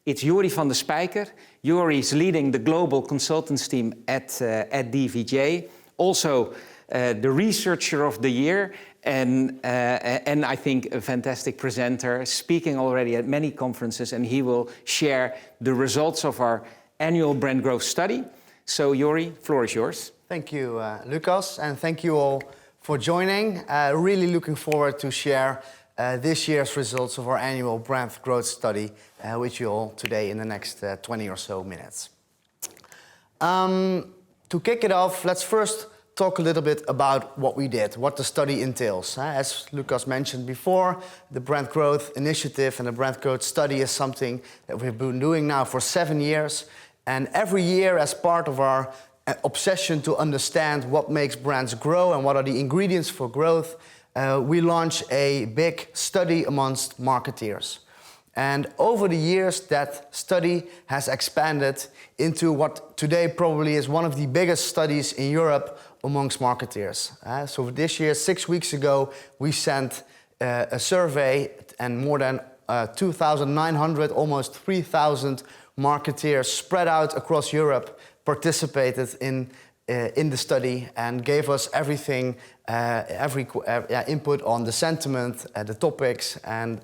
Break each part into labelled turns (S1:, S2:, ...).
S1: It's Jori van de Spijker. Jori is leading the global consultants team at DVJ. Also the researcher of the year and I think a fantastic presenter, speaking already at many conferences, and he will share the results of our annual brand growth study. So Jori, floor is yours.
S2: Thank you, Lucas, and thank you all for joining. Really looking forward to share this year's results of our annual brand growth study with you all today in the next 20 or so minutes. To kick it off, let's first talk a little bit about what we did, what the study entails. As Lucas mentioned before, the brand growth initiative and the brand growth study is something that we've been doing now for 7 years. And every year, as part of our obsession to understand what makes brands grow and what are the ingredients for growth, we launch a big study amongst marketeers. And over the years, that study has expanded into what today probably is one of the biggest studies in Europe amongst marketeers. So this year, 6 weeks ago, we sent a survey, and more than 2,900, almost 3,000 marketeers spread out across Europe participated in the study and gave us everything, every input on the sentiment, the topics, and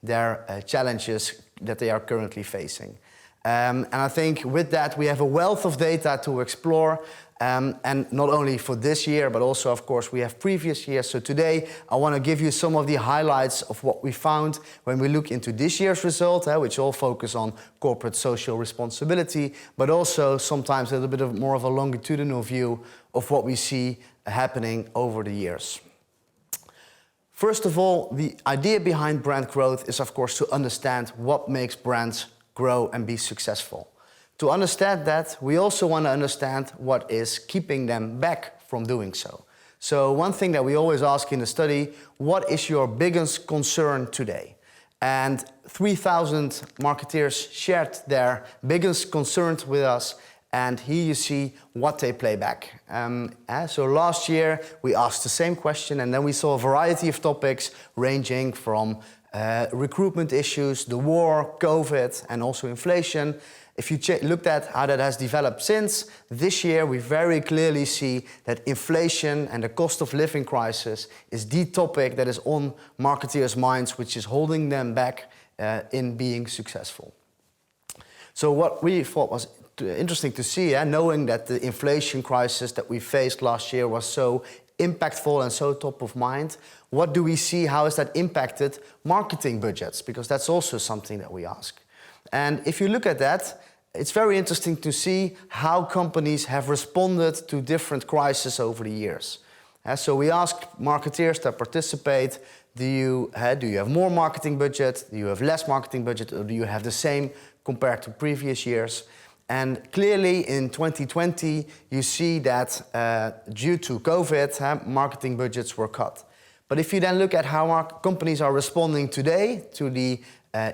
S2: their challenges that they are currently facing. And I think with that we have a wealth of data to explore, and not only for this year, but also, of course, we have previous years. So today I want to give you some of the highlights of what we found when we look into this year's result, which all focus on corporate social responsibility, but also sometimes a little bit more of a longitudinal view of what we see happening over the years. First of all, the idea behind brand growth is, of course, to understand what makes brands grow and be successful. To understand that, we also want to understand what is keeping them back from doing so. So one thing that we always ask in the study, what is your biggest concern today? And 3,000 marketeers shared their biggest concerns with us, and here you see what they play back. So last year we asked the same question, and then we saw a variety of topics ranging from recruitment issues, the war, COVID, and also inflation. If you looked at how that has developed since, this year we very clearly see that inflation and the cost of living crisis is the topic that is on marketeers' minds, which is holding them back in being successful. So what we thought was interesting to see, knowing that the inflation crisis that we faced last year was so impactful and so top of mind, what do we see, how has that impacted marketing budgets? Because that's also something that we ask. And if you look at that, it's very interesting to see how companies have responded to different crises over the years. So we asked marketeers that participate, do you have more marketing budget, do you have less marketing budget, or do you have the same compared to previous years? And clearly in 2020, you see that due to COVID, marketing budgets were cut. But if you then look at how our companies are responding today to the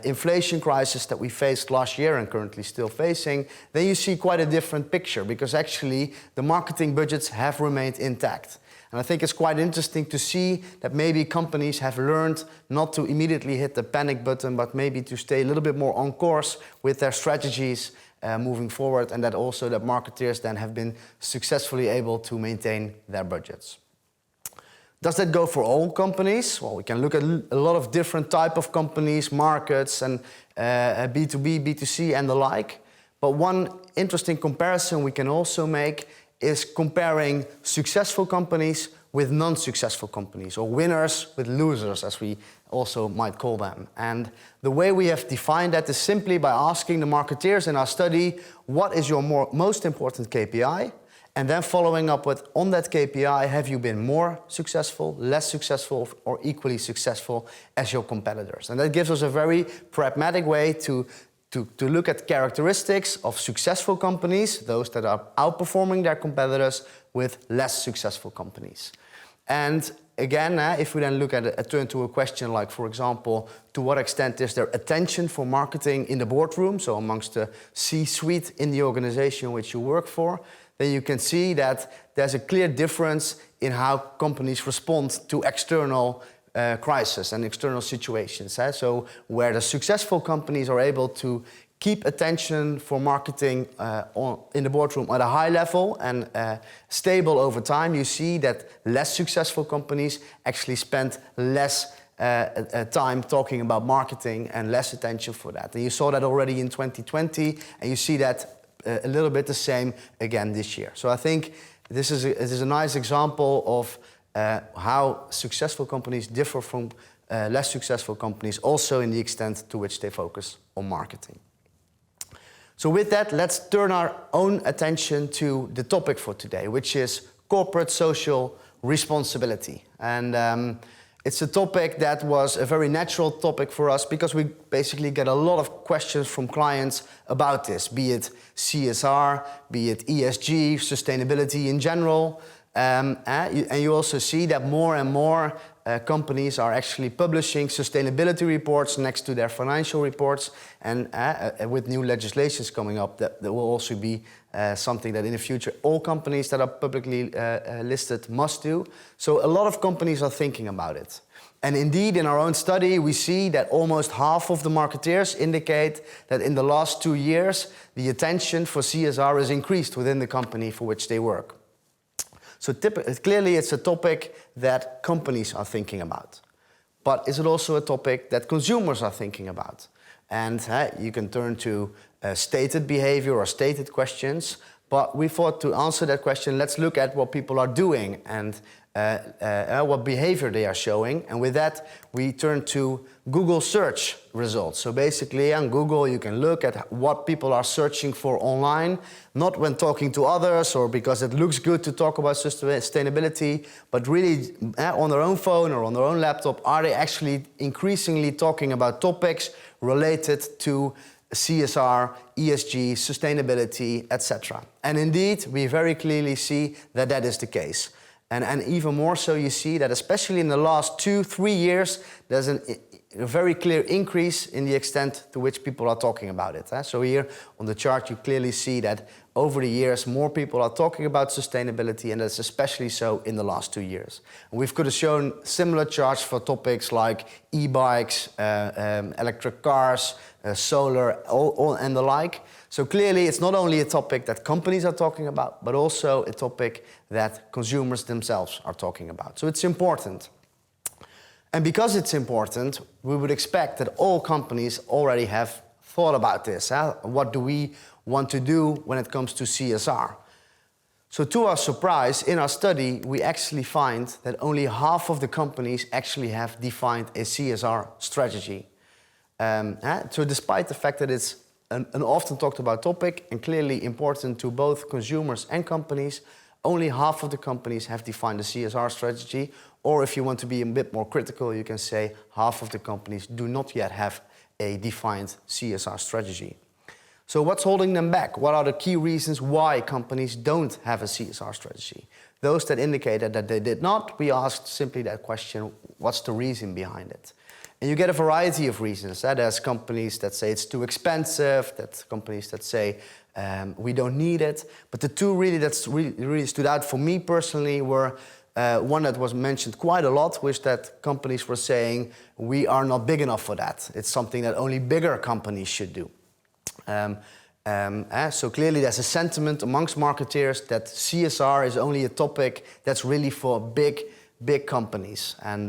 S2: inflation crisis that we faced last year and currently still facing, then you see quite a different picture, because actually the marketing budgets have remained intact. And I think it's quite interesting to see that maybe companies have learned not to immediately hit the panic button, but maybe to stay a little bit more on course with their strategies moving forward, and that also that marketeers then have been successfully able to maintain their budgets. Does that go for all companies? Well, we can look at a lot of different type of companies, markets, and B2B, B2C, and the like. But one interesting comparison we can also make is comparing successful companies with non-successful companies, or winners with losers, as we also might call them. And the way we have defined that is simply by asking the marketeers in our study, what is your most important KPI? And then following up with, on that KPI, have you been more successful, less successful, or equally successful as your competitors? And that gives us a very pragmatic way to look at characteristics of successful companies, those that are outperforming their competitors, with less successful companies. And again, if we then look at turn to a question like, for example, to what extent is there attention for marketing in the boardroom, so amongst the C-suite in the organization which you work for, then you can see that there's a clear difference in how companies respond to external crisis and external situations. So where the successful companies are able to keep attention for marketing in the boardroom at a high level and stable over time, you see that less successful companies actually spend less time talking about marketing and less attention for that. And you saw that already in 2020, and you see that a little bit the same again this year. So I think this is a nice example of how successful companies differ from less successful companies, also in the extent to which they focus on marketing. So with that, let's turn our own attention to the topic for today, which is corporate social responsibility. And it's a topic that was a very natural topic for us because we basically get a lot of questions from clients about this, be it CSR, be it ESG, sustainability in general. And you also see that more and more companies are actually publishing sustainability reports next to their financial reports, and with new legislations coming up, that will also be something that in the future all companies that are publicly listed must do. So a lot of companies are thinking about it. And indeed, in our own study, we see that almost half of the marketeers indicate that in the last 2 years, the attention for CSR has increased within the company for which they work. So clearly it's a topic that companies are thinking about. But is it also a topic that consumers are thinking about? And you can turn to stated behavior or stated questions. But we thought to answer that question, let's look at what people are doing and what behavior they are showing. And with that, we turn to Google search results. So basically on Google, you can look at what people are searching for online, not when talking to others or because it looks good to talk about sustainability, but really on their own phone or on their own laptop, are they actually increasingly talking about topics related to CSR, ESG, sustainability, etc. And indeed, we very clearly see that that is the case. And even more so, you see that especially in the last 2-3 years, there's a very clear increase in the extent to which people are talking about it. So here on the chart, you clearly see that over the years, more people are talking about sustainability, and that's especially so in the last 2 years. And we've could have shown similar charts for topics like e-bikes, electric cars, solar, and the like. So clearly, it's not only a topic that companies are talking about, but also a topic that consumers themselves are talking about. So it's important. And because it's important, we would expect that all companies already have thought about this. What do we want to do when it comes to CSR? So to our surprise, in our study, we actually find that only half of the companies actually have defined a CSR strategy. So despite the fact that it's an often talked about topic and clearly important to both consumers and companies, only half of the companies have defined a CSR strategy. Or if you want to be a bit more critical, you can say half of the companies do not yet have a defined CSR strategy. So what's holding them back? What are the key reasons why companies don't have a CSR strategy? Those that indicated that they did not, we asked simply that question, what's the reason behind it? And you get a variety of reasons. There's companies that say it's too expensive, companies that say we don't need it. But the two really stood out for me personally were one that was mentioned quite a lot, which that companies were saying we are not big enough for that. It's something that only bigger companies should do. So clearly there's a sentiment amongst marketeers that CSR is only a topic that's really for big companies. And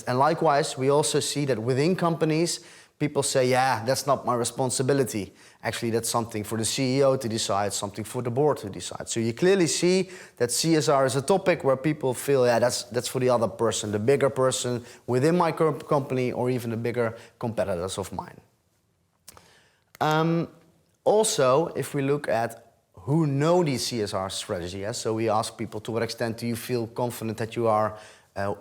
S2: likewise, we also see that within companies, people say, yeah, that's not my responsibility. Actually, that's something for the CEO to decide, something for the board to decide. So you clearly see that CSR is a topic where people feel, yeah, that's for the other person, the bigger person within my company or even the bigger competitors of mine. Also, if we look at who know the CSR strategy, so we ask people to what extent do you feel confident that you are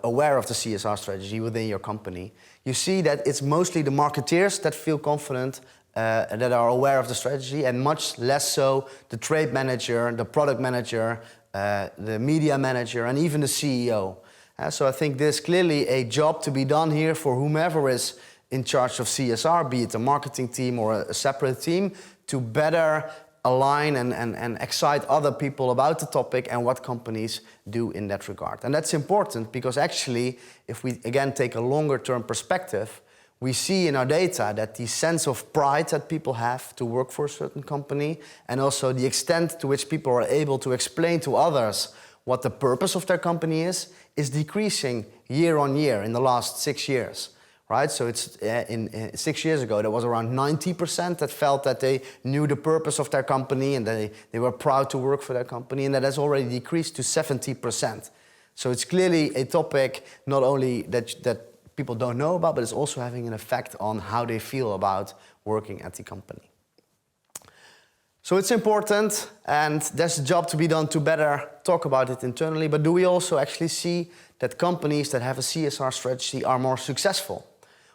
S2: aware of the CSR strategy within your company, you see that it's mostly the marketeers that feel confident that are aware of the strategy, and much less so the trade manager, the product manager, the media manager, and even the CEO. So I think there's clearly a job to be done here for whomever is in charge of CSR, be it a marketing team or a separate team, to better align and excite other people about the topic and what companies do in that regard. And that's important because actually, if we again take a longer term perspective, we see in our data that the sense of pride that people have to work for a certain company, and also the extent to which people are able to explain to others what the purpose of their company is decreasing year on year in the last 6 years. Right? So it's in 6 years ago, there was around 90% that felt that they knew the purpose of their company and they were proud to work for their company, and that has already decreased to 70%. So it's clearly a topic not only that people don't know about, but it's also having an effect on how they feel about working at the company. So it's important, and there's a job to be done to better talk about it internally, but do we also actually see that companies that have a CSR strategy are more successful?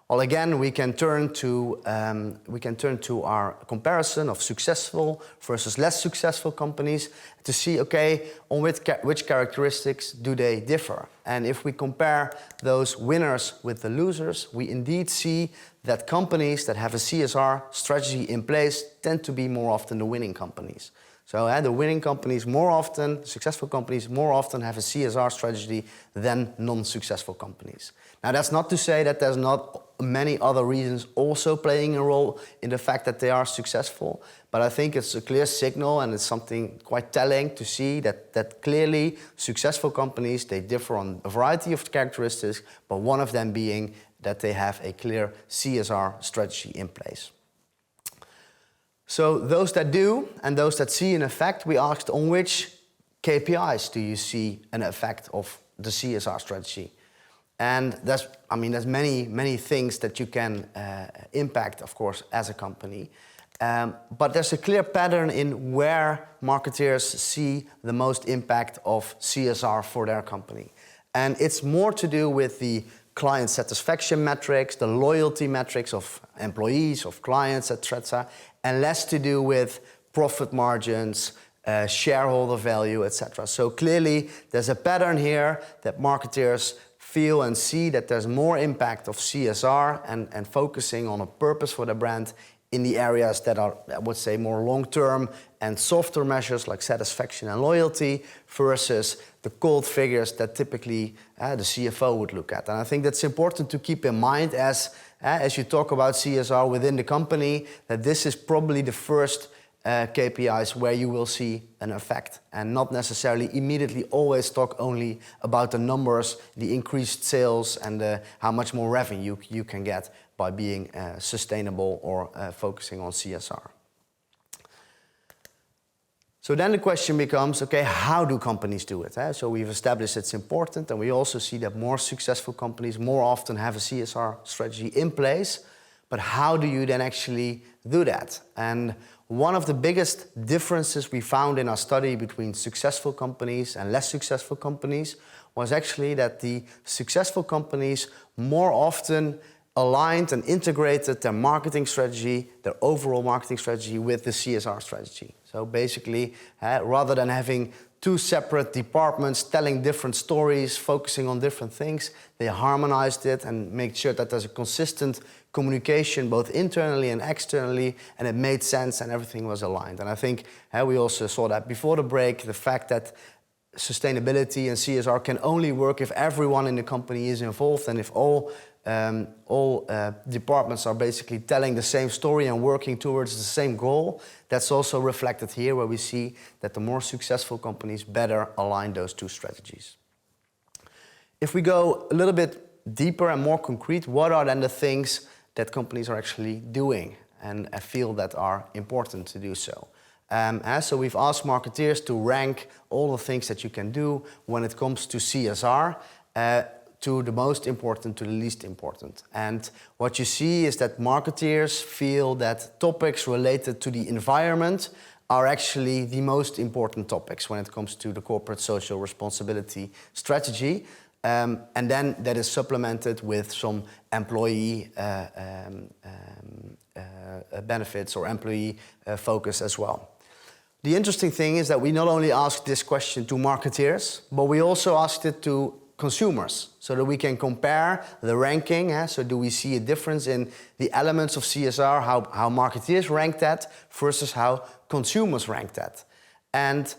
S2: Well, again, we can turn to our comparison of successful versus less successful companies to see, okay, on which characteristics do they differ? And if we compare those winners with the losers, we indeed see that companies that have a CSR strategy in place tend to be more often the winning companies. So the winning companies more often, successful companies more often have a CSR strategy than non-successful companies. Now, that's not to say that there's not many other reasons also playing a role in the fact that they are successful, but I think it's a clear signal, and it's something quite telling to see that clearly successful companies, they differ on a variety of characteristics, but one of them being that they have a clear CSR strategy in place. So those that do and those that see an effect, we asked on which KPIs do you see an effect of the CSR strategy? And there's many things that you can impact, of course, as a company. But there's a clear pattern in where marketeers see the most impact of CSR for their company. And it's more to do with the client satisfaction metrics, the loyalty metrics of employees, of clients, etc., and less to do with profit margins, shareholder value, etc. So clearly, there's a pattern here that marketers feel and see that there's more impact of CSR and focusing on a purpose for the brand in the areas that are, I would say, more long-term and softer measures like satisfaction and loyalty versus the cold figures that typically the CFO would look at. And I think that's important to keep in mind as you talk about CSR within the company, that this is probably the first KPIs where you will see an effect, and not necessarily immediately always talk only about the numbers, the increased sales, and how much more revenue you can get by being sustainable or focusing on CSR. So then the question becomes, okay, how do companies do it? So we've established it's important, and we also see that more successful companies more often have a CSR strategy in place, but how do you then actually do that? And one of the biggest differences we found in our study between successful companies and less successful companies was actually that the successful companies more often aligned and integrated their marketing strategy, their overall marketing strategy, with the CSR strategy. So basically, rather than having two separate departments telling different stories, focusing on different things, they harmonized it and made sure that there's a consistent communication both internally and externally, and it made sense and everything was aligned. And I think we also saw that before the break, the fact that sustainability and CSR can only work if everyone in the company is involved, and if all departments are basically telling the same story and working towards the same goal. That's also reflected here, where we see that the more successful companies better align those two strategies. If we go a little bit deeper and more concrete, what are then the things that companies are actually doing and feel that are important to do so? So we've asked marketeers to rank all the things that you can do when it comes to CSR, to the most important to the least important. And what you see is that marketeers feel that topics related to the environment are actually the most important topics when it comes to the corporate social responsibility strategy. And then that is supplemented with some employee benefits or employee focus as well. The interesting thing is that we not only asked this question to marketeers, but we also asked it to consumers, so that we can compare the ranking. So do we see a difference in the elements of CSR, how marketeers rank that versus how consumers rank that? And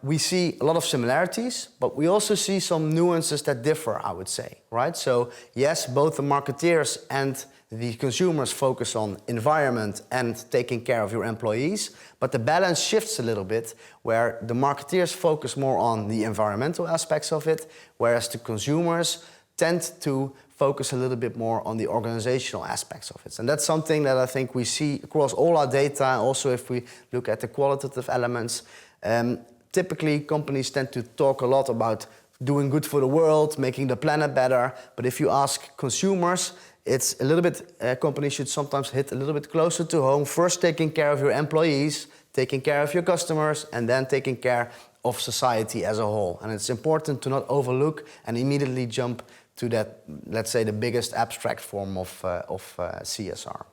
S2: we see a lot of similarities, but we also see some nuances that differ, I would say, right? So yes, both the marketeers and the consumers focus on environment and taking care of your employees, but the balance shifts a little bit, where the marketeers focus more on the environmental aspects of it, whereas the consumers tend to focus a little bit more on the organizational aspects of it. And that's something that I think we see across all our data. Also, if we look at the qualitative elements, typically companies tend to talk a lot about doing good for the world, making the planet better. But if you ask consumers, it's a little bit, companies should sometimes hit a little bit closer to home. First taking care of your employees, taking care of your customers, and then taking care of society as a whole. And it's important to not overlook and immediately jump to that, let's say, the biggest abstract form of CSR.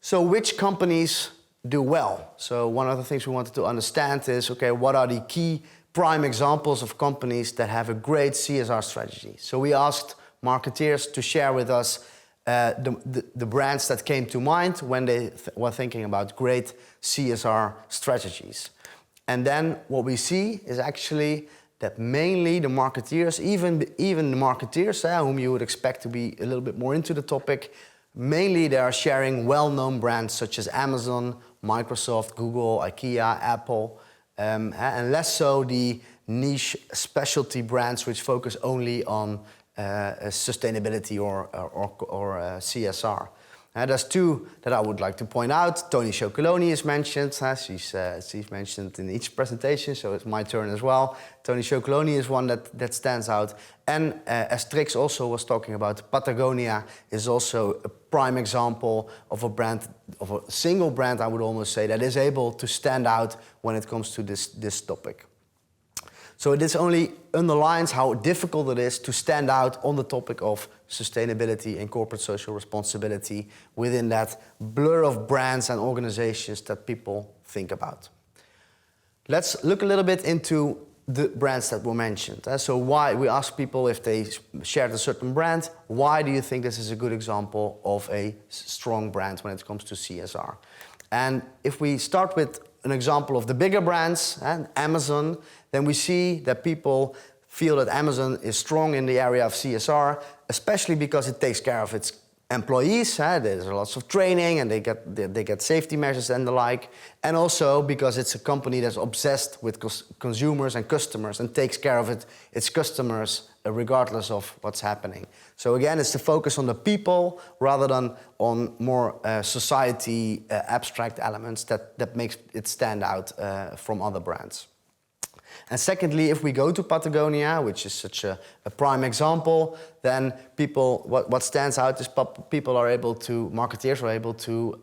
S2: So which companies do well? So one of the things we wanted to understand is, okay, what are the key prime examples of companies that have a great CSR strategy? So we asked marketeers to share with us the brands that came to mind when they were thinking about great CSR strategies. And then what we see is actually that mainly the marketeers, even the marketeers whom you would expect to be a little bit more into the topic, mainly they are sharing well-known brands such as Amazon, Microsoft, Google, IKEA, Apple, and less so the niche specialty brands which focus only on sustainability or CSR. There's two that I would like to point out. Toni Chocolonely is mentioned. She's mentioned in each presentation, so it's my turn as well. Toni Chocolonely is one that stands out. And as Trix also was talking about, Patagonia is also a prime example of a brand, of a single brand, I would almost say, that is able to stand out when it comes to this topic. So this only underlines how difficult it is to stand out on the topic of sustainability and corporate social responsibility within that blur of brands and organizations that people think about. Let's look a little bit into the brands that were mentioned. So why, we asked people if they shared a certain brand, why do you think this is a good example of a strong brand when it comes to CSR? And if we start with an example of the bigger brands, Amazon, then we see that people feel that Amazon is strong in the area of CSR, especially because it takes care of its employees. There's lots of training and they get safety measures and the like. And also because it's a company that's obsessed with consumers and customers and takes care of its customers regardless of what's happening. So again, it's the focus on the people rather than on more society abstract elements that makes it stand out from other brands. And secondly, if we go to Patagonia, which is such a prime example, then people, what stands out is people are able to, marketeers are able to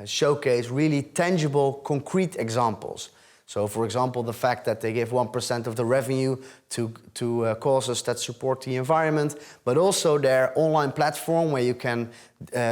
S2: showcase really tangible, concrete examples. So for example, the fact that they give 1% of the revenue to causes that support the environment, but also their online platform where you can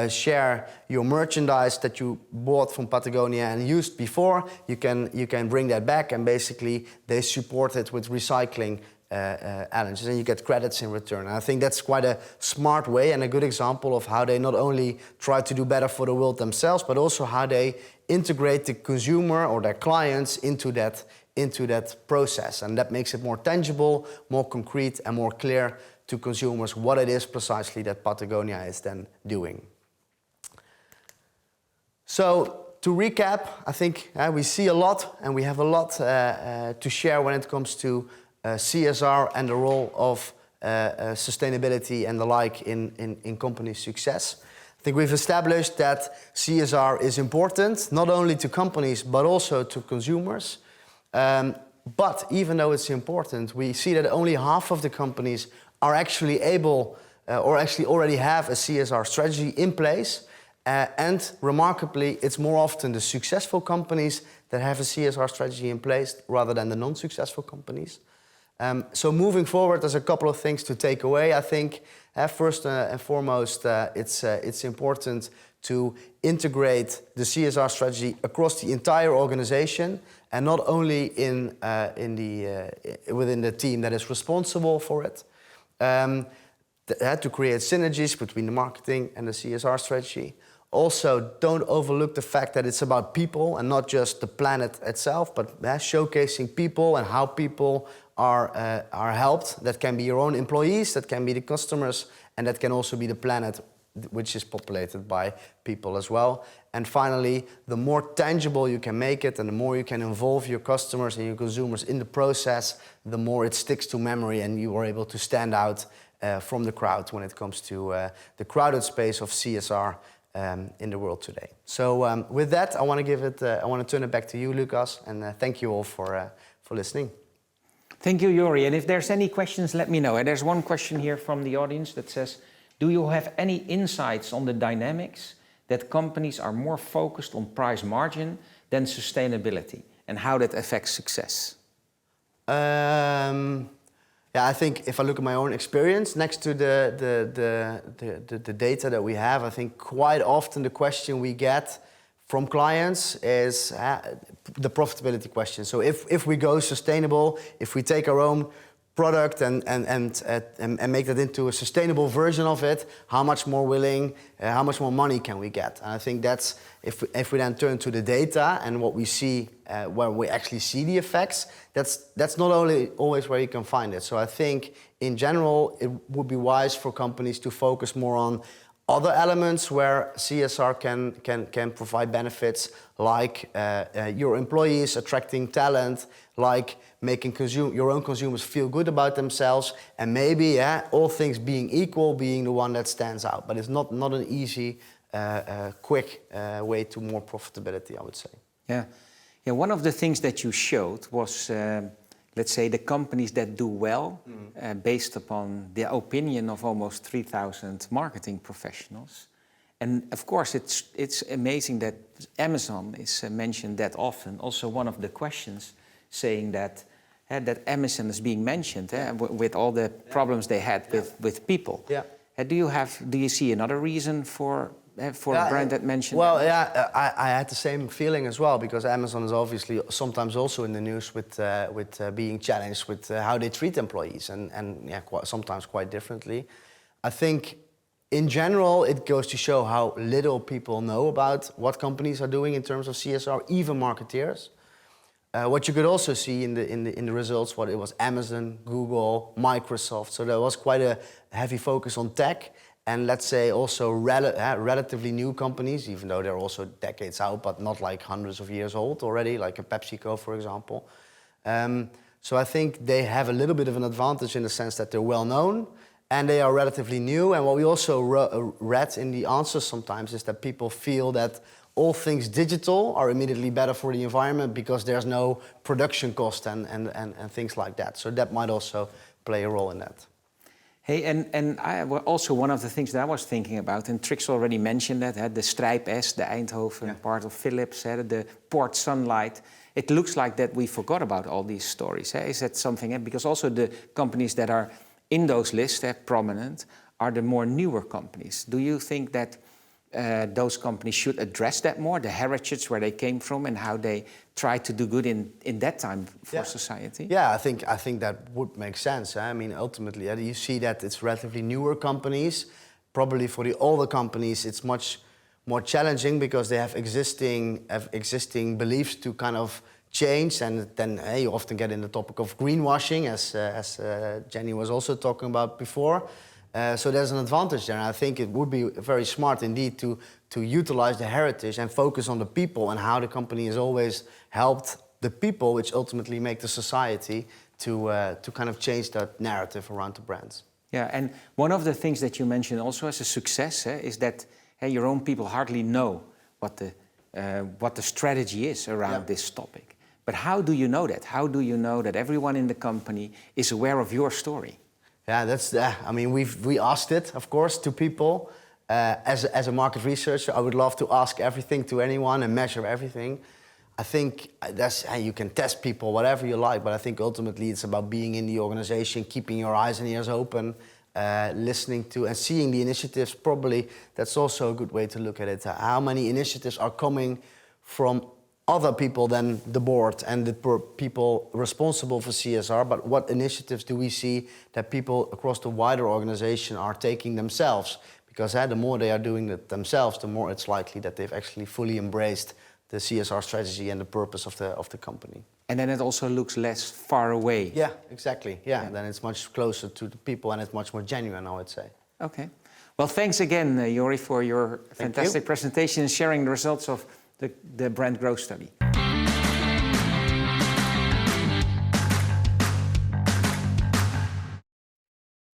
S2: share your merchandise that you bought from Patagonia and used before. You can bring that back, and basically they support it with recycling elements, and you get credits in return. And I think that's quite a smart way and a good example of how they not only try to do better for the world themselves, but also how they integrate the consumer or their clients into that process. And that makes it more tangible, more concrete, and more clear to consumers what it is precisely that Patagonia is then doing. So to recap, I think we see a lot and we have a lot to share when it comes to CSR and the role of sustainability and the like in company success. I think we've established that CSR is important, not only to companies, but also to consumers. But even though it's important, we see that only half of the companies are actually able or actually already have a CSR strategy in place. And remarkably, it's more often the successful companies that have a CSR strategy in place rather than the non-successful companies. So moving forward, there's a couple of things to take away. I think first and foremost, it's important to integrate the CSR strategy across the entire organization and not only within the team that is responsible for it. To create synergies between the marketing and the CSR strategy. Also, don't overlook the fact that it's about people and not just the planet itself, but showcasing people and how people are helped. That can be your own employees, that can be the customers, and that can also be the planet, which is populated by people as well. And finally, the more tangible you can make it and the more you can involve your customers and your consumers in the process, the more it sticks to memory and you are able to stand out from the crowd when it comes to the crowded space of CSR in the world today. So with that, I want to turn it back to you, Lucas, and thank you all for listening.
S1: Thank you, Jori. And if there's any questions, let me know. And there's one question here from the audience that says, do you have any insights on the dynamics that companies are more focused on price margin than sustainability and how that affects success?
S2: Yeah, I think if I look at my own experience, next to the data that we have, I think quite often the question we get from clients is the profitability question. So if we go sustainable, if we take our own product and make that into a sustainable version of it, how much more money can we get? And I think that's, if we then turn to the data and what we see, where we actually see the effects, that's not only always where you can find it. So I think in general, it would be wise for companies to focus more on other elements where CSR can provide benefits, like your employees, attracting talent, like making your own consumers feel good about themselves, and maybe all things being equal, being the one that stands out. But it's not an easy, quick way to more profitability, I would say.
S1: Yeah. One of the things that you showed was, let's say, the companies that do well, based upon the opinion of almost 3,000 marketing professionals. And of course, it's amazing that Amazon is mentioned that often. Also, one of the questions saying that Amazon is being mentioned with all the problems they had with people.
S2: Yeah.
S1: Do you see another reason for a brand that mentioned?
S2: Well, I had the same feeling as well, because Amazon is obviously sometimes also in the news with being challenged with how they treat employees, and sometimes quite differently. I think in general it goes to show how little people know about what companies are doing in terms of CSR, even marketeers. What you could also see in the results, what it was Amazon, Google, Microsoft. So there was quite a heavy focus on tech. And let's say also relatively new companies, even though they're also decades out, but not like hundreds of years old already, like a PepsiCo, for example. So I think they have a little bit of an advantage in the sense that they're well known and they are relatively new. And what we also read in the answers sometimes is that people feel that all things digital are immediately better for the environment because there's no production cost and things like that. So that might also play a role in that.
S1: Hey, and also one of the things that I was thinking about, and Trix already mentioned that, the Strijp S, the Eindhoven part of Philips, the Port Sunlight. It looks like that we forgot about all these stories. Is that something? Because also the companies that are in those lists, prominent, are the more newer companies. Do you think that those companies should address that more, the heritage where they came from and how they try to do good in that time for society?
S2: Yeah, I think that would make sense. I mean, ultimately, you see that it's relatively newer companies. Probably for the older companies, it's much more challenging because they have existing beliefs to kind of change, and then you often get in the topic of greenwashing, as Jenny was also talking about before. So there's an advantage there, and I think it would be very smart indeed to utilize the heritage and focus on the people and how the company has always helped the people, which ultimately make the society to kind of change that narrative around the brands.
S1: Yeah, and one of the things that you mentioned also as a success is that your own people hardly know what the strategy is around this topic. But how do you know that? How do you know that everyone in the company is aware of your story?
S2: Yeah, that's. I mean, we asked it, of course, to people. As a market researcher, I would love to ask everything to anyone and measure everything. I think you can test people, whatever you like, but I think ultimately it's about being in the organization, keeping your eyes and ears open, listening to and seeing the initiatives. Probably that's also a good way to look at it. How many initiatives are coming from other people than the board and the people responsible for CSR, but what initiatives do we see that people across the wider organization are taking themselves? Because the more they are doing it themselves, the more it's likely that they've actually fully embraced the CSR strategy and the purpose of the company.
S1: And then it also looks less far away.
S2: Yeah, exactly. Yeah, then it's much closer to the people and it's much more genuine, I would say.
S1: Okay. Well, thanks again, Jori, for your fantastic presentation and sharing the results of the brand growth study.